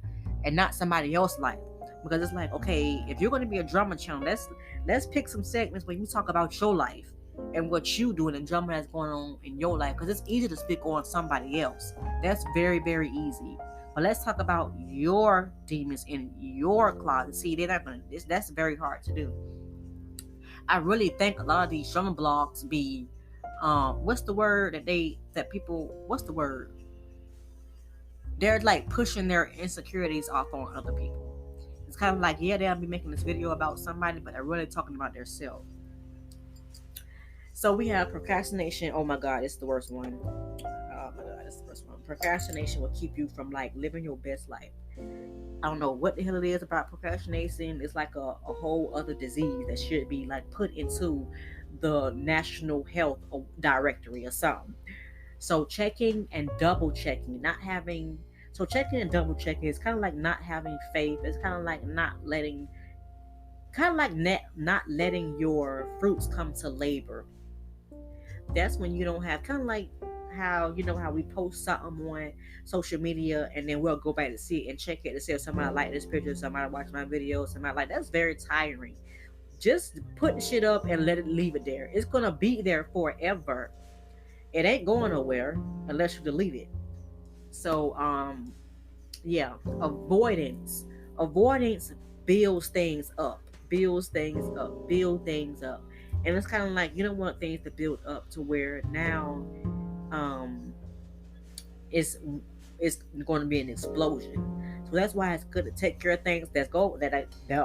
And not somebody else's life. Because it's like, okay, if you're gonna be a drama channel, let's pick some segments where you talk about your life and what you doing and drama that's going on in your life. Because it's easy to speak on somebody else. That's very, very easy. But let's talk about your demons in your closet. See, they're not gonna. That's very hard to do. I really think a lot of these drama blogs be, what's the word that people, what's the word? They're like pushing their insecurities off on other people. It's kind of like, yeah, they'll be making this video about somebody, but they're really talking about themselves. So we have procrastination. Oh my God, it's the worst one. Oh my God, it's the worst one. Procrastination will keep you from like living your best life. I don't know what the hell it is about procrastination. It's like a whole other disease that should be like put into the National Health Directory or something. So checking and double checking, not having, so checking and double checking is kind of like not having faith. It's kind of like not letting, kind of like not letting your fruits come to labor. That's when you don't have, kind of like how, you know, how we post something on social media and then we'll go back to see it and check it to see if somebody like this picture, somebody watch my video, somebody like, that's very tiring. Just put the shit up and let it, leave it there. It's gonna be there forever. It ain't going nowhere unless you delete it. So yeah, avoidance builds things up, build things up. And it's kind of like, you don't want things to build up to where now um it's it's going to be an explosion. So that's why it's good to take care of things that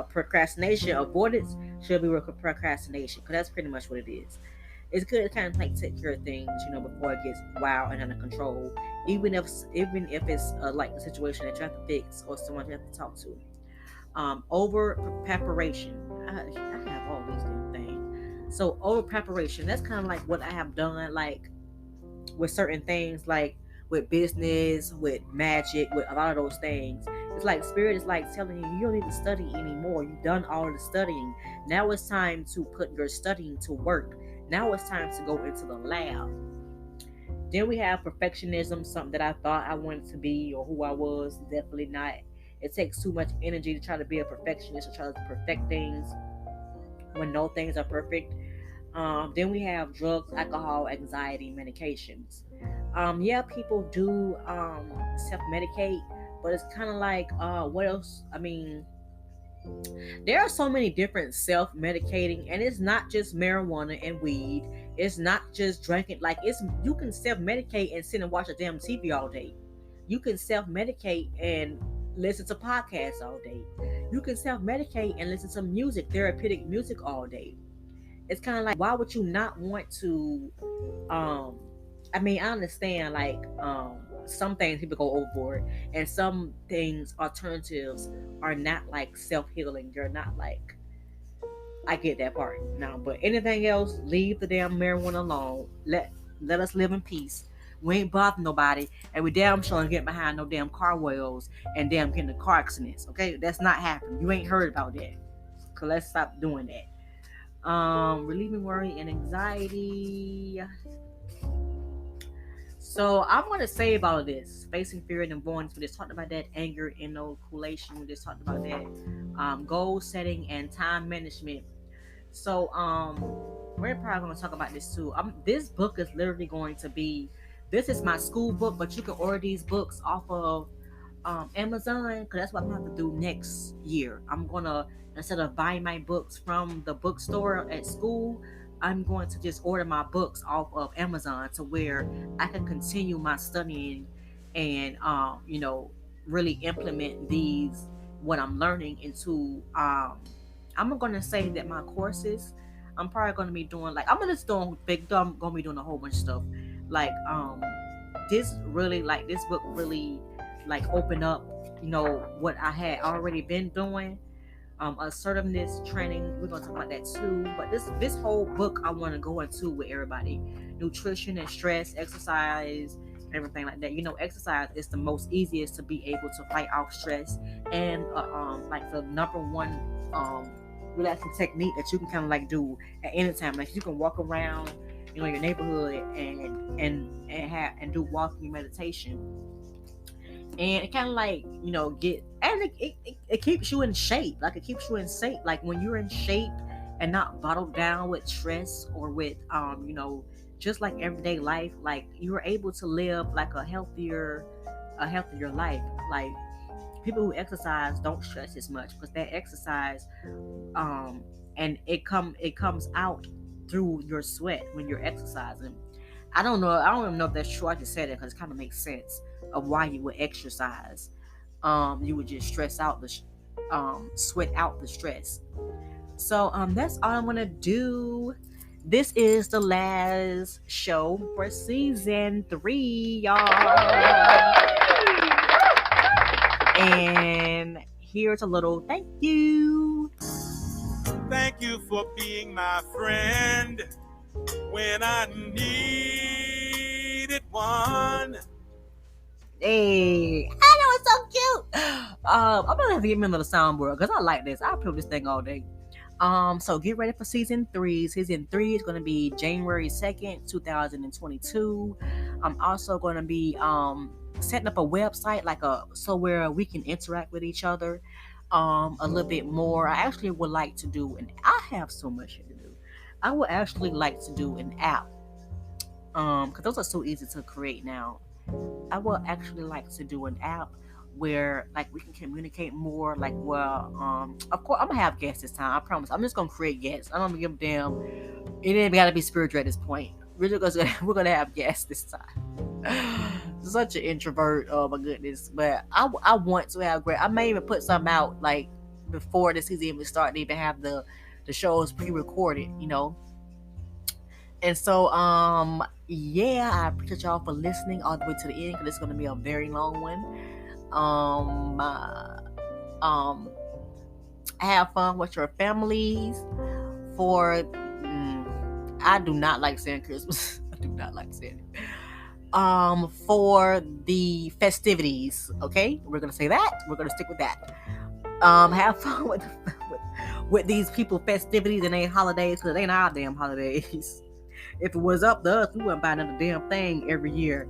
procrastination, avoidance should be procrastination, because that's pretty much what it is. It's good to kind of like take care of things, you know, before it gets wild and under control. Even if it's like a situation that you have to fix or someone you have to talk to. Over preparation. I have all these damn things. So over preparation. That's kind of like what I have done, like with certain things, like with business, with magic, with a lot of those things. It's like spirit is like telling you don't need to study anymore. You've done all the studying. Now it's time to put your studying to work. Now it's time to go into the lab. Then we have perfectionism, something that I thought I wanted to be or who I was. Definitely not. It takes too much energy to try to be a perfectionist or try to perfect things when no things are perfect. Then we have drugs, alcohol, anxiety, medications. Yeah, people do self medicate, but it's kind of like, what else? I mean, there are so many different self medicating, and it's not just marijuana and weed. It's not just drinking. Like, it's, you can self medicate and sit and watch a damn TV all day. You can self medicate and listen to podcasts all day. You can self medicate and listen to music, therapeutic music all day. It's kind of like, why would you not want to? um I mean, I understand, like, some things people go overboard, and some things, alternatives, are not like self-healing. They're not like, I get that part now, but anything else, leave the damn marijuana alone. Let us live in peace. We ain't bothering nobody, and we damn sure ain't get behind no damn car wheels and damn getting the car accidents. Okay, that's not happening. You ain't heard about that. So let's stop doing that. Relieving worry and anxiety. So I'm going to say about this, facing fear and avoidance. We just talked about that. Anger, inoculation. We just talked about that. Goal setting and time management. So we're probably going to talk about this too. This book is literally going to be, this is my school book, but you can order these books off of Amazon, because that's what I'm going to have to do next year. I'm going to, instead of buying my books from the bookstore at school, I'm going to just order my books off of Amazon, to where I can continue my studying and, really implement these, what I'm learning into. I'm going to say that my courses, I'm probably going to be doing, like, I'm just doing big, I'm going to be doing a whole bunch of stuff. Like, this really, like, this book really, like, open up, what I had already been doing. assertiveness training. We're gonna talk about that too. But this whole book I want to go into with everybody: nutrition and stress, exercise, and everything like that. Exercise is the most easiest to be able to fight off stress, and like the number one relaxing technique that you can kind of like do at any time. Like you can walk around, your neighborhood and do walking meditation, and it kind of like get, and it keeps you in shape. Like it keeps you in shape, like when you're in shape and not bottled down with stress or with just like everyday life, like you're able to live like a healthier life. Like people who exercise don't stress as much because they exercise, um and it comes out through your sweat when you're exercising. I don't even know if that's true. I just said it because it kind of makes sense of why you would exercise. You would just stress out sweat out the stress. So that's all I'm gonna do. This is the last show for season 3, y'all. And here's a little thank you. Thank you for being my friend when I needed one. Hey, I know it's so cute. I'm gonna have to give me another soundboard because I like this. I play this thing all day. So get ready for season 3. Season 3 is gonna be January 2nd, 2022. I'm also gonna be setting up a website, like so where we can interact with each other a little bit more. I actually would like to do, and I have so much to do. I would actually like to do an app, because those are so easy to create now. I would actually like to do an app where like we can communicate more. Like, well, of course I'm gonna have guests this time. I promise. I'm just gonna create guests. I'm gonna give them. It ain't gotta be spiritual at this point. We're gonna have guests this time. Such an introvert. Oh my goodness. But I want to have great. I may even put something out like before the season even start. To even have the shows pre-recorded. And so, yeah, I appreciate y'all for listening all the way to the end because it's going to be a very long one. Um, uh, um, have fun with your families. For I do not like saying Christmas. I do not like saying it. For the festivities, okay, we're gonna say that. We're gonna stick with that. Have fun with these people festivities and ain't holidays because it ain't our damn holidays. If it was up to us, we wouldn't buy another damn thing every year.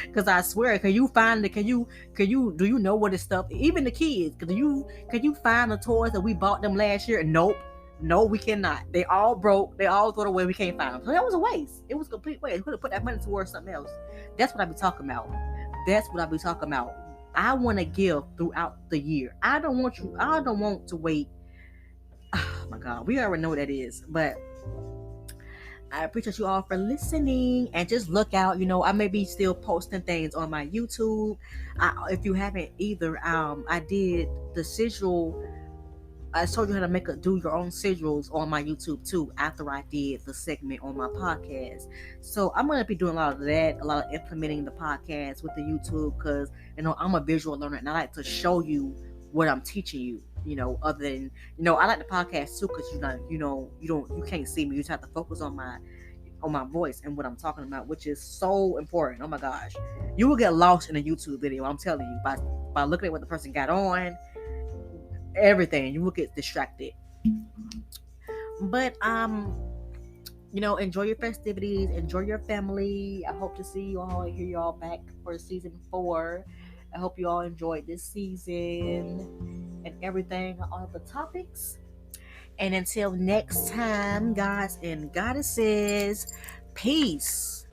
Because I swear, can you find it? Do you know what this stuff? Even the kids, can you find the toys that we bought them last year? Nope. No, we cannot. They all broke. They all thrown away. We can't find them. So that was a waste. It was a complete waste. We could have put that money towards something else. That's what I be talking about. That's what I be talking about. I want to give throughout the year. I don't want to wait. Oh my God, we already know what that is. But I appreciate you all for listening, and just look out. I may be still posting things on my YouTube. If you haven't either, I did the sigil. I showed you how to do your own sigils on my YouTube too. After I did the segment on my podcast, so I'm gonna be doing a lot of that, a lot of implementing the podcast with the YouTube because I'm a visual learner and I like to show you what I'm teaching you. Other than I like the podcast too because you can't see me. You just have to focus on my voice and what I'm talking about, which is so important. Oh my gosh, you will get lost in a YouTube video. I'm telling you by looking at what the person got on. Everything you will get distracted. But enjoy your festivities, enjoy your family. I hope to see you all, hear you all back for season 4. I hope you all enjoyed this season and everything, all the topics. And until next time, guys and goddesses, peace.